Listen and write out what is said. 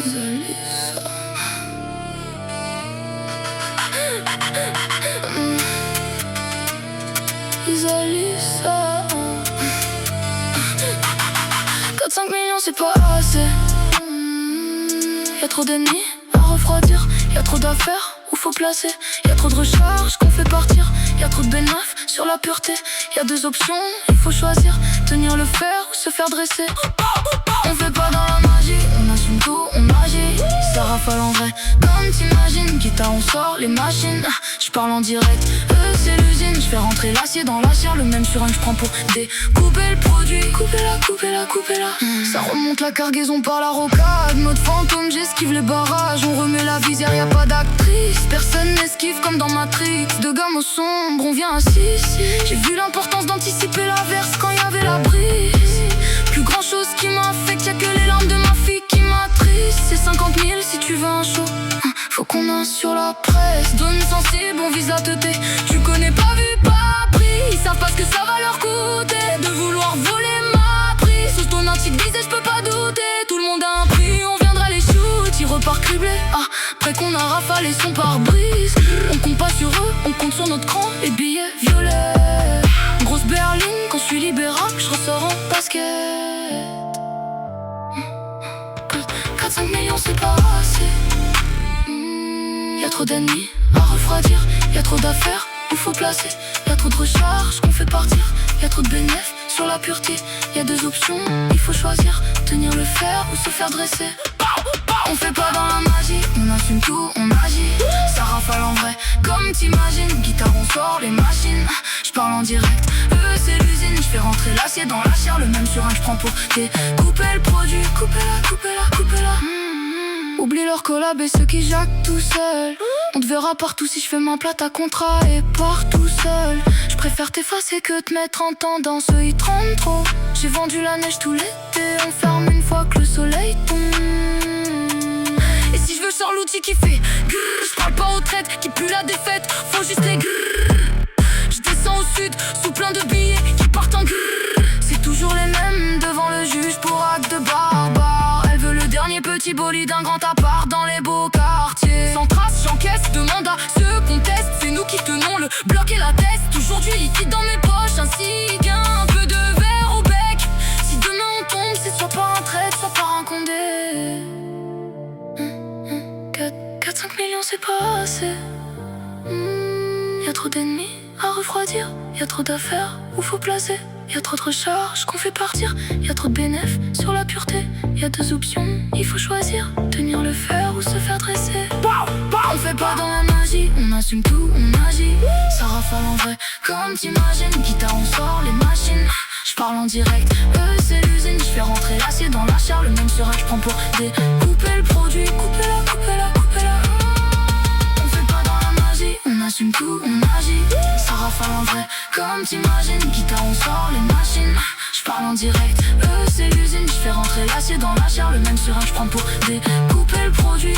Zalisa. Zalisa. 4-5 millions c'est pas assez. Y'a trop d'ennemis à refroidir, y'a trop d'affaires où faut placer, y'a trop de recharges qu'on fait partir, y'a trop de bénéfices sur la pureté. Y'a deux options, il faut choisir, tenir le fer ou se faire dresser. On fait pas dans la magie, on assume tout, on agit. Ça rafale en vrai, comme t'imagines. Guitare on sort les machines, j'parle en direct. C'est l'usine, j'fais rentrer l'acier dans la chair. Le même surin que j'prends pour découper le produit. Coupez-la, coupez-la, coupez-la. Ça remonte la cargaison par la rocade. Mode fantôme, j'esquive les barrages. On remet la visière, y'a pas d'actrice. Personne n'esquive comme dans Matrix. De gamme au sombre, on vient à 6. J'ai vu l'importance d'anticiper l'averse quand y'avait la brise. Plus grand chose qui m'affecte, y'a que les larmes de ma fille qui m'attristent. C'est 50 000 si tu veux un show. Faut qu'on a sur la presse. Donne sensible, on vise la teuté. Tu connais pas vu, pas pris. Ils savent pas ce que ça va leur coûter de vouloir voler ma prise. Sous ton antique disait je peux pas douter. Tout le monde a un prix, on viendra les shoot. Ils repartent criblés, après qu'on a rafalé son pare-brise. On compte pas sur eux, on compte sur notre cran. Les billets violets. Grosse berline, quand je suis libérable, je ressors en basket. 4-5 millions c'est pas assez. Y'a trop d'ennemis à refroidir, y'a trop d'affaires où faut placer, y'a trop de recharges qu'on fait partir, y'a trop de bénéfices sur la pureté. Y'a deux options, il faut choisir, tenir le fer ou se faire dresser. On fait pas dans la magie, on assume tout, on agit. Ça rafale en vrai, comme t'imagines. Guitare on sort les machines, j'parle en direct. C'est l'usine, j'fais rentrer l'acier dans la chair. Le même surin que j'prends pour découper le produit. Coupez-la, coupez-la, coupez-la. Oublie leur collab et ceux qui jactent tout seul. On te verra partout si je fais ma plate à contrat et pars tout seul. Je préfère t'effacer que te mettre en tendance, eux ils tremblent trop. J'ai vendu la neige tout l'été, on ferme une fois que le soleil tombe. Et si je veux sors l'outil qui fait grrr. Je parle pas aux traites qui puent la défaite, faut juste les grrr. Je descends au sud sous plein de billets qui partent en grrr. C'est toujours les mêmes devant le juge pour acte de barbare. Elle veut le dernier petit bolide d'un grand appart dans les beaux quartiers. Sans trace, j'encaisse, demande à ceux qu'on teste. C'est nous qui tenons le bloc et la tête. Toujours du liquide dans mes poches, ainsi qu'un peu de verre au bec. Si demain on tombe, c'est soit par un trait, soit par un condé. 4-5 millions c'est pas assez. Y'a trop d'ennemis à refroidir, y'a trop d'affaires où faut placer, y'a trop de recharges qu'on fait partir, y'a trop de bénéfices sur la pureté. Y'a deux options, il faut choisir, tenir le fer ou se faire dresser. On fait pas dans la magie, on assume tout, on agit. Ça rafale en vrai, comme t'imagines. Guitare on sort les machines, j'parle en direct. C'est l'usine, j'fais rentrer l'acier dans la chair. Le même surin que j'prends pour découper le produit. Coupez-la, coupez-la, coupez-la. On fait pas dans la magie, on assume tout, on agit. Ça rafale en vrai, comme t'imagines. Guitare on sort les machines, j'parle en direct. C'est l'usine, j'fais rentrer l'acier dans la chair. Le même surin que j'prends pour découper le produit.